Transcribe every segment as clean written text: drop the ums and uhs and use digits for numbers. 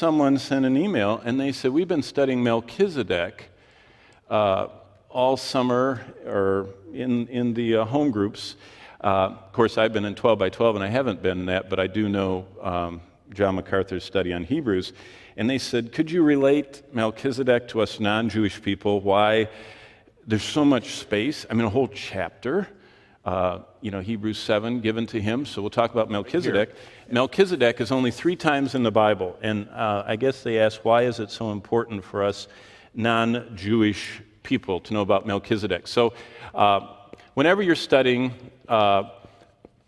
someone send an email, and they said, we've been studying Melchizedek all summer or in the home groups. Of course, I've been in 12 by 12, and I haven't been in that, but I do know John MacArthur's study on Hebrews. And they said, could you relate Melchizedek to us non-Jewish people? Why there's so much space? I mean, a whole chapter, Hebrews 7 given to him. So we'll talk about Melchizedek. Melchizedek is only 3 times in the Bible. And I guess they ask, why is it so important for us non-Jewish people to know about Melchizedek? So whenever you're studying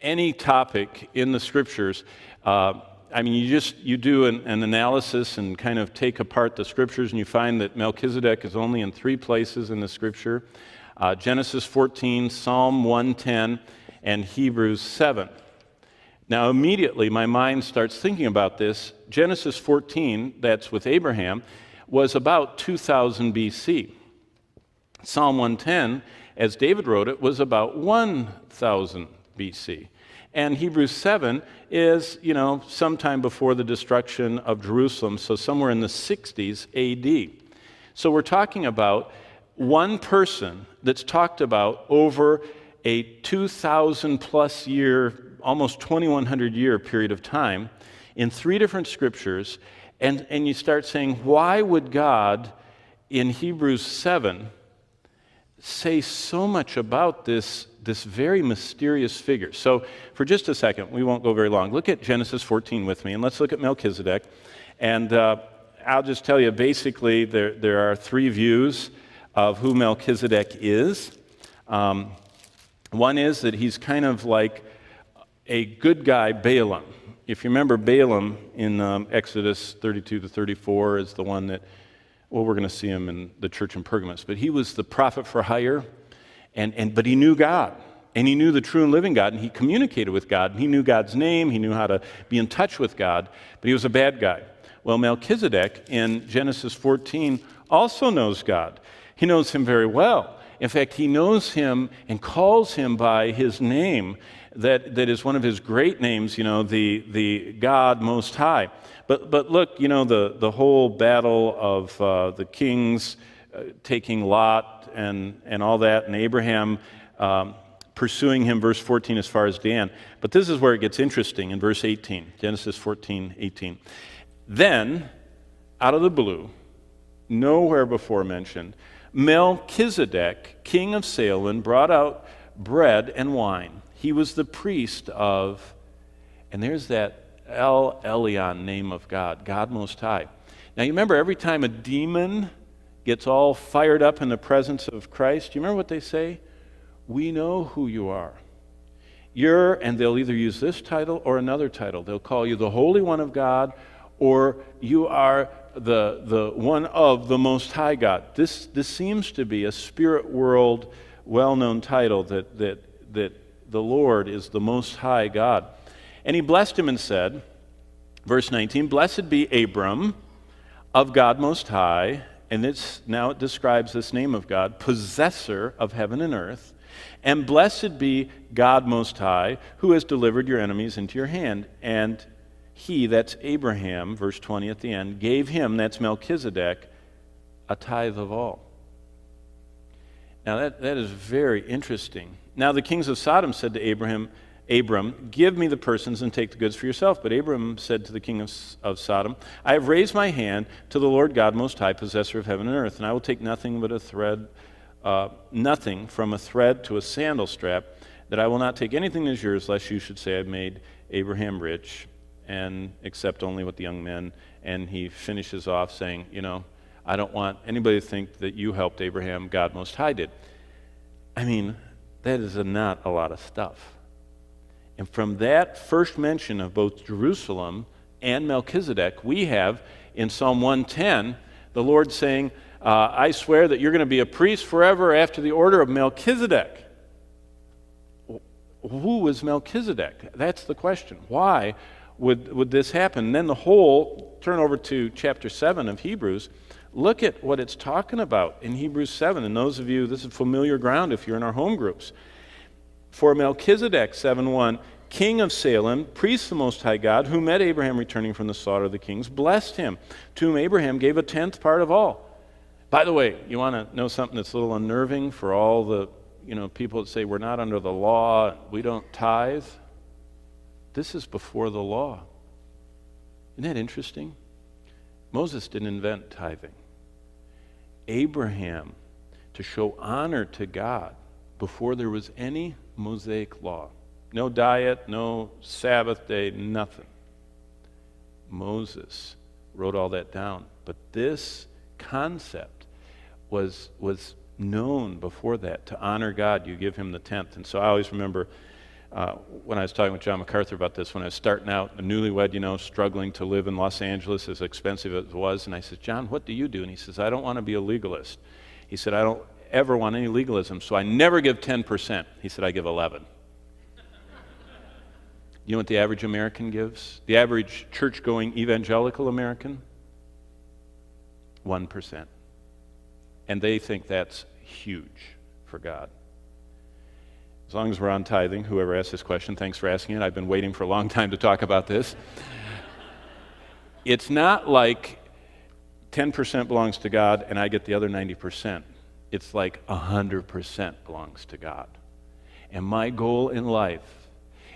any topic in the Scriptures, you do an analysis and kind of take apart the Scriptures, and you find that Melchizedek is only in 3 places in the Scripture: Genesis 14, Psalm 110, and Hebrews 7. Now, immediately my mind starts thinking about this. Genesis 14, that's with Abraham, was about 2000 BC. Psalm 110, as David wrote it, was about 1000 BC. And Hebrews 7 is, sometime before the destruction of Jerusalem, so somewhere in the 60s AD. So we're talking about one person that's talked about over a 2,000 plus year, almost 2,100 year period of time in 3 different scriptures, and you start saying, why would God in Hebrews 7 say so much about this very mysterious figure? So for just a second, we won't go very long. Look at Genesis 14 with me, and let's look at Melchizedek. And I'll just tell you, basically, there are 3 views of who Melchizedek is. One is that he's kind of like a good guy Balaam. If you remember, Balaam in Exodus 32 to 34 is the one that, well, we're going to see him in the church in Pergamos, but he was the prophet for hire, but he knew God, and he knew the true and living God, and he communicated with God, and he knew God's name, he knew how to be in touch with God, but he was a bad guy. Well, Melchizedek in Genesis 14 also knows God. He knows him very well. In fact, he knows him and calls him by his name that is one of his great names, the God Most High. But look, the whole battle of the kings taking Lot and all that, and Abraham pursuing him, verse 14, as far as Dan. But this is where it gets interesting in verse 18, Genesis 14:18. Then, out of the blue, nowhere before mentioned, Melchizedek, king of Salem, brought out bread and wine. He was the priest of, and there's that El Elyon name of God, God Most High. Now you remember, every time a demon gets all fired up in the presence of Christ, you remember what they say? We know who you are. And they'll either use this title or another title. They'll call you the Holy One of God, or you are the one of the Most High God. This seems to be a spirit world well-known title that the Lord is the Most High God. And he blessed him and said, verse 19, blessed be Abram of God Most High, and now it describes this name of God, possessor of heaven and earth, and blessed be God Most High, who has delivered your enemies into your hand. And he, that's Abraham, verse 20 at the end, gave him, that's Melchizedek, a tithe of all. Now that is very interesting. Now the kings of Sodom said to Abram, give me the persons and take the goods for yourself. But Abram said to the king of Sodom, I have raised my hand to the Lord God Most High, possessor of heaven and earth, and I will take nothing but nothing from a thread to a sandal strap, that I will not take anything that is yours, lest you should say I've made Abraham rich, and accept only what the young men. And he finishes off saying, I don't want anybody to think that you helped Abraham, God Most High did. I mean, that is not a lot of stuff. And from that first mention of both Jerusalem and Melchizedek, we have in Psalm 110, the Lord saying, I swear that you're going to be a priest forever after the order of Melchizedek. Who was Melchizedek? That's the question. Why would this happen? And then turn over to chapter 7 of Hebrews. Look at what it's talking about in Hebrews 7. And those of you, this is familiar ground if you're in our home groups. For Melchizedek, 7:1, king of Salem, priest of the Most High God, who met Abraham returning from the slaughter of the kings, blessed him, to whom Abraham gave a tenth part of all. By the way, you want to know something that's a little unnerving for all the people that say we're not under the law, we don't tithe? This is before the law. Isn't that interesting? Moses didn't invent tithing. Abraham, to show honor to God before there was any Mosaic law. No diet, no Sabbath day, nothing. Moses wrote all that down. But this concept was known before that. To honor God, you give him the tenth. And so I always remember when I was talking with John MacArthur about this, when I was starting out, a newlywed, struggling to live in Los Angeles, as expensive as it was. And I said, John, what do you do? And he says, I don't want to be a legalist. He said, I don't ever want any legalism, so I never give 10%. He said, I give 11. You know what the average American gives? The average church-going evangelical American? 1%. And they think that's huge for God. As long as we're on tithing, whoever asked this question, thanks for asking it. I've been waiting for a long time to talk about this. It's not like 10% belongs to God and I get the other 90%. It's like 100% belongs to God. And my goal in life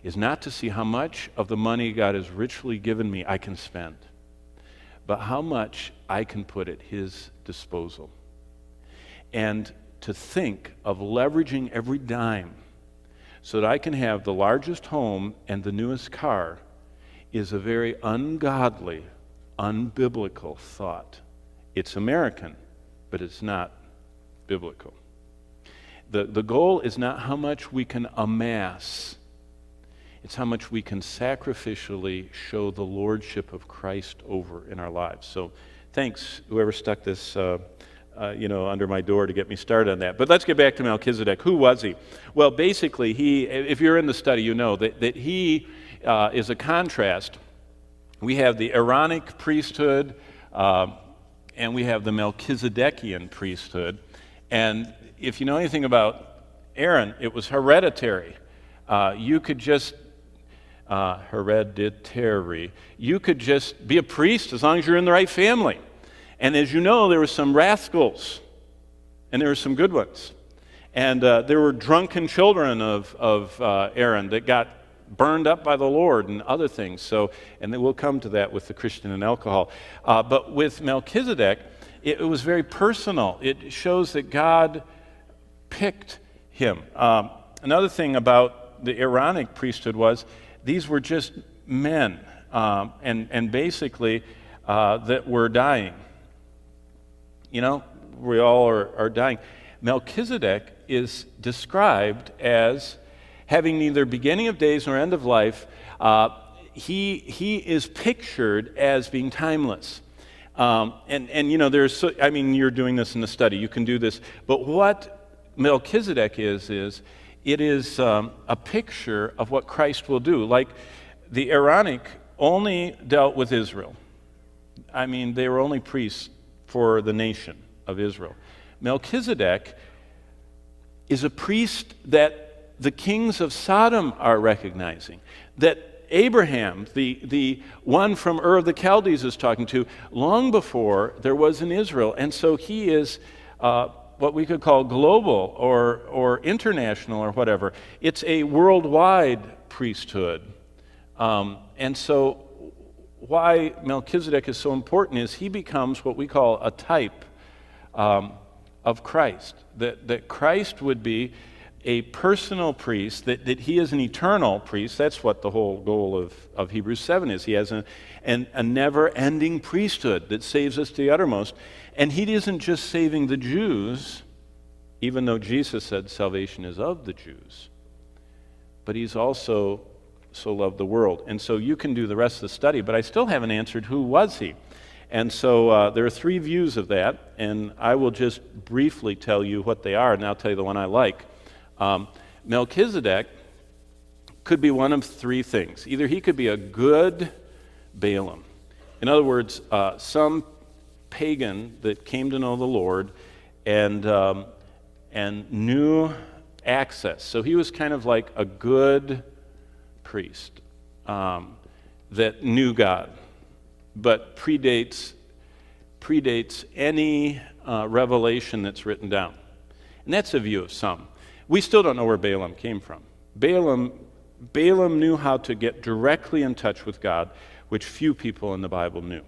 is not to see how much of the money God has richly given me I can spend, but how much I can put at his disposal. And to think of leveraging every dime so that I can have the largest home and the newest car is a very ungodly, unbiblical thought. It's American, but it's not biblical. The goal is not how much we can amass. It's how much we can sacrificially show the lordship of Christ over in our lives. So thanks, whoever stuck this under my door to get me started on that. But let's get back to Melchizedek. Who was he? Well, basically, if you're in the study, you know that he is a contrast. We have the Aaronic priesthood, and we have the Melchizedekian priesthood. And if you know anything about Aaron, it was hereditary. You could just hereditary. You could just be a priest as long as you're in the right family. And as you know, there were some rascals, and there were some good ones. And there were drunken children of Aaron that got burned up by the Lord and other things. So, and then we'll come to that with the Christian and alcohol. But with Melchizedek, it was very personal. It shows that God picked him. Another thing about the Aaronic priesthood was these were just men, and basically that were dying. We all are dying. Melchizedek is described as having neither beginning of days nor end of life. He is pictured as being timeless. You're doing this in the study. You can do this. But what Melchizedek is it is a picture of what Christ will do. Like the Aaronic only dealt with Israel. They were only priests for the nation of Israel. Melchizedek is a priest that the kings of Sodom are recognizing, that Abraham, the one from Ur of the Chaldees, is talking to long before there was in Israel. And so he is what we could call global or international or whatever. It's a worldwide priesthood. And so why Melchizedek is so important is he becomes what we call a type of Christ. That Christ would be a personal priest, that he is an eternal priest. That's what the whole goal of Hebrews 7 is. He has a never-ending priesthood that saves us to the uttermost. And he isn't just saving the Jews, even though Jesus said salvation is of the Jews, but he's also so loved the world. And so you can do the rest of the study, but I still haven't answered who was he. And so there are three views of that, and I will just briefly tell you what they are, and I'll tell you the one I like. Melchizedek could be one of three things. Either he could be a good Balaam. In other words, some pagan that came to know the Lord and knew access. So he was kind of like a good priest that knew God, but predates any revelation that's written down. And that's a view of some. We still don't know where Balaam came from. Balaam knew how to get directly in touch with God, which few people in the Bible knew.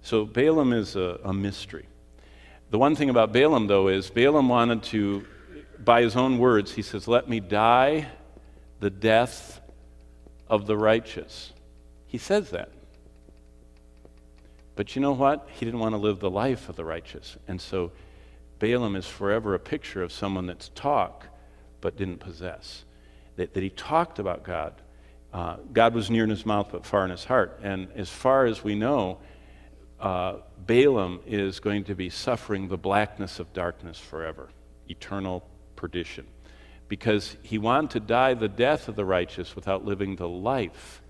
So Balaam is a mystery. The one thing about Balaam, though, is Balaam wanted to, by his own words, he says, "Let me die the death of the righteous." He says that. But you know what? He didn't want to live the life of the righteous. And so Balaam is forever a picture of someone that's talk but didn't possess. That he talked about God. God was near in his mouth but far in his heart. And as far as we know, Balaam is going to be suffering the blackness of darkness forever, eternal perdition. Because he wanted to die the death of the righteous without living the life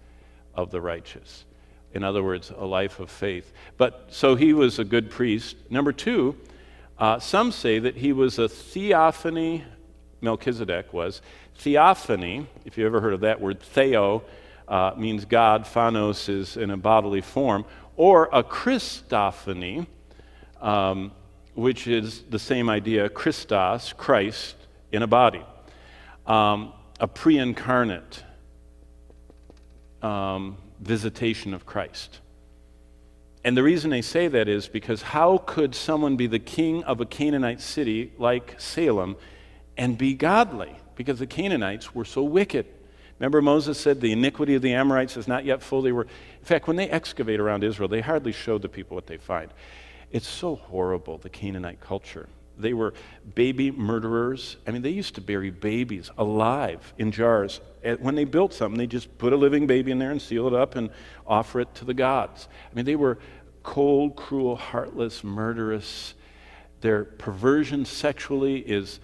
of the righteous. In other words, a life of faith. But so he was a good priest. Number two, some say that he was a theophany. Melchizedek was. Theophany, if you ever heard of that word, theo means God, phanos is in a bodily form, or a Christophany, which is the same idea, Christos, Christ, in a body. A pre-incarnate visitation of Christ. And the reason they say that is because how could someone be the king of a Canaanite city like Salem and be godly? Because the Canaanites were so wicked. Remember Moses said the iniquity of the Amorites is not yet full. In fact, when they excavate around Israel, they hardly show the people what they find. It's so horrible, the Canaanite culture. They were baby murderers. I mean, they used to bury babies alive in jars. When they built something, they just put a living baby in there and seal it up and offer it to the gods. I mean, they were cold, cruel, heartless, murderous. Their perversion sexually is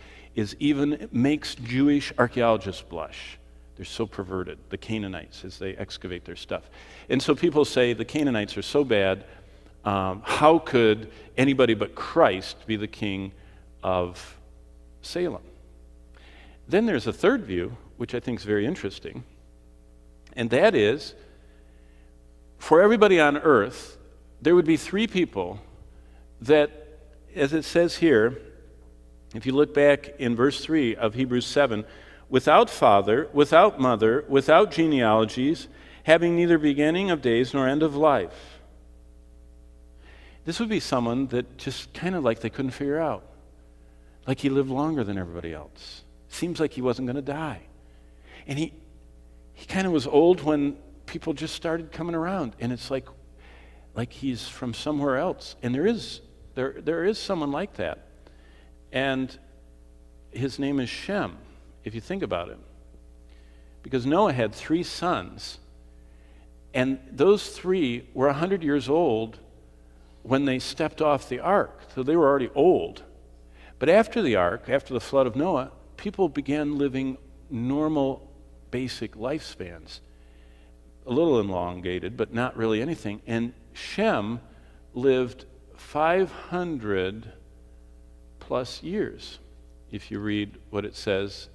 even makes Jewish archaeologists blush. They're so perverted, the Canaanites, as they excavate their stuff. And so people say the Canaanites are so bad, how could anybody but Christ be the king of Salem? Then there's a third view, which I think is very interesting, and that is, for everybody on earth, there would be three people that, as it says here, if you look back in verse 3 of Hebrews 7, without father, without mother, without genealogies, having neither beginning of days nor end of life. This would be someone that just kind of like they couldn't figure out. Like he lived longer than everybody else. Seems like he wasn't going to die. And he kind of was old when people just started coming around. And it's like he's from somewhere else. And there is someone like that. And his name is Shem, if you think about it. Because Noah had 3 sons. And those 3 were 100 years old when they stepped off the ark. So they were already old. But after the ark, after the flood of Noah, people began living normal, basic lifespans. A little elongated, but not really anything. And Shem lived 500 plus years, if you read what it says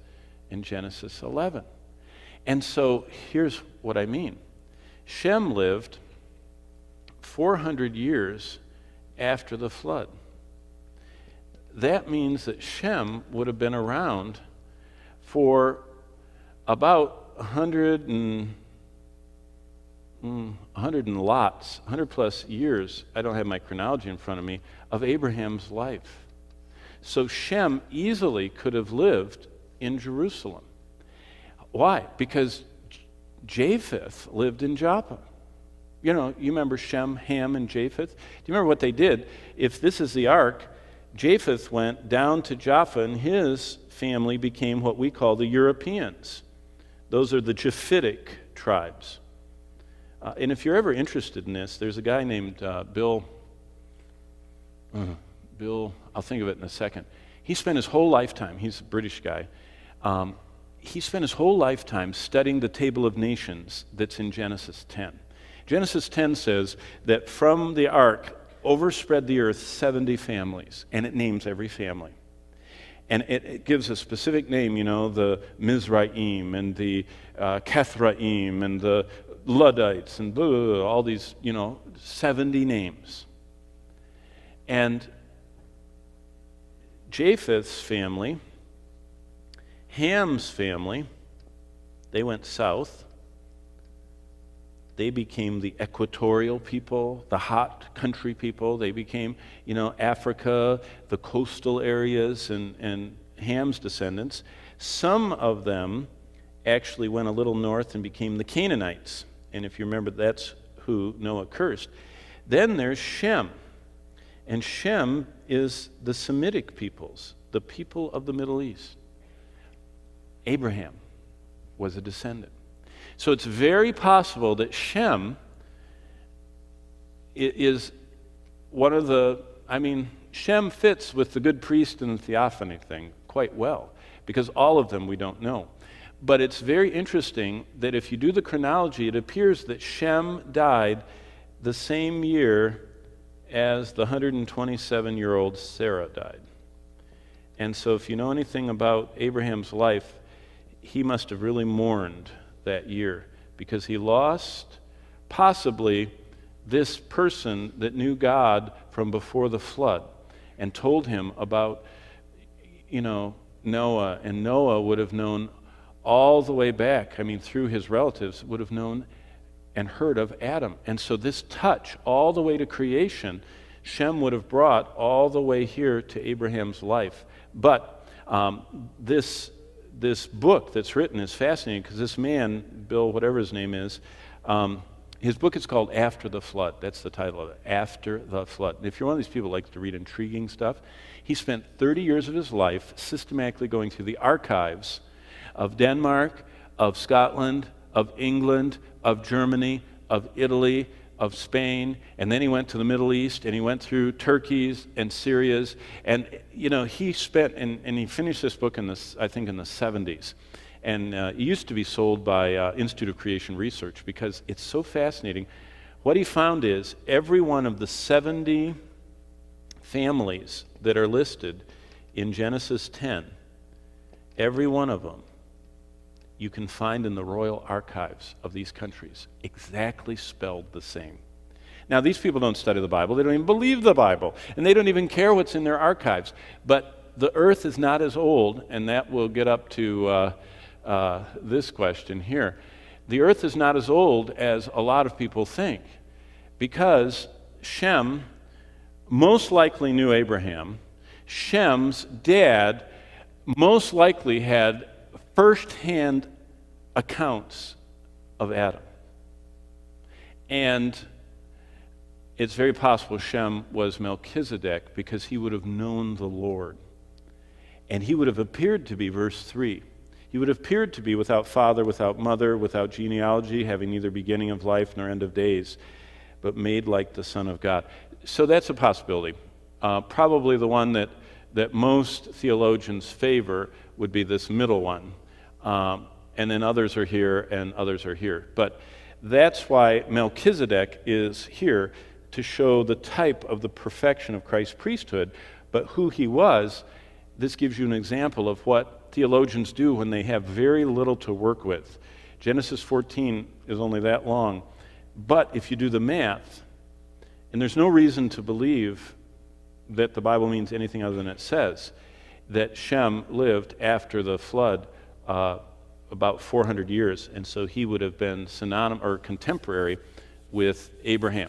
in Genesis 11. And so here's what I mean. Shem lived 400 years after the flood. That means that Shem would have been around for about 100 plus years, I don't have my chronology in front of me, of Abraham's life. So Shem easily could have lived in Jerusalem. Why? Because Japheth lived in Joppa. You know, you remember Shem, Ham, and Japheth? Do you remember what they did? If this is the ark, Japheth went down to Joppa, and his family became what we call the Europeans. Those are the Japhetic tribes. And if you're ever interested in this, there's a guy named Bill, I'll think of it in a second. He spent his whole lifetime, he's a British guy, he spent his whole lifetime studying the table of nations that's in Genesis 10. Genesis 10 says that from the ark overspread the earth 70 families, and it names every family. And it gives a specific name, the Mizraim and the Kethraim and the Luddites and all these, 70 names. And Japheth's family, Ham's family, they went south. They became the equatorial people, the hot country people. They became, Africa, the coastal areas, and Ham's descendants. Some of them actually went a little north and became the Canaanites. And if you remember, that's who Noah cursed. Then there's Shem. And Shem is the Semitic peoples, the people of the Middle East. Abraham was a descendant. So it's very possible that Shem is one of Shem fits with the good priest and the theophany thing quite well, because all of them we don't know. But it's very interesting that if you do the chronology, it appears that Shem died the same year as the 127-year-old Sarah died. And so if you know anything about Abraham's life, he must have really mourned that year, because he lost possibly this person that knew God from before the flood and told him about, Noah. And Noah would have known all the way back, through his relatives, would have known and heard of Adam. And so this touch all the way to creation, Shem would have brought all the way here to Abraham's life. But this book that's written is fascinating, because this man, Bill, whatever his name is, his book is called After the Flood. That's the title of it, After the Flood. And if you're one of these people who likes to read intriguing stuff, he spent 30 years of his life systematically going through the archives of Denmark, of Scotland, of England, of Germany, of Italy, of Spain, and then he went to the Middle East, and he went through Turkey's and Syria's, and he spent, and he finished this book in the 70s, and it used to be sold by Institute of Creation Research, because it's so fascinating. What he found is every one of the 70 families that are listed in Genesis 10, every one of them you can find in the royal archives of these countries, exactly spelled the same. Now, these people don't study the Bible. They don't even believe the Bible, and they don't even care what's in their archives. But the earth is not as old, and that will get up to this question here. The earth is not as old as a lot of people think, because Shem most likely knew Abraham. Shem's dad most likely had first-hand accounts of Adam. And it's very possible Shem was Melchizedek, because he would have known the Lord. And he would have appeared to be, verse 3, he would have appeared to be without father, without mother, without genealogy, having neither beginning of life nor end of days, but made like the Son of God. So that's a possibility. Probably the one that most theologians favor would be this middle one. And then others are here and others are here. But that's why Melchizedek is here, to show the type of the perfection of Christ's priesthood. But who he was, this gives you an example of what theologians do when they have very little to work with. Genesis 14 is only that long. But if you do the math, and there's no reason to believe that the Bible means anything other than it says, that Shem lived after the flood about 400 years, and so he would have been synonymous or contemporary with Abraham.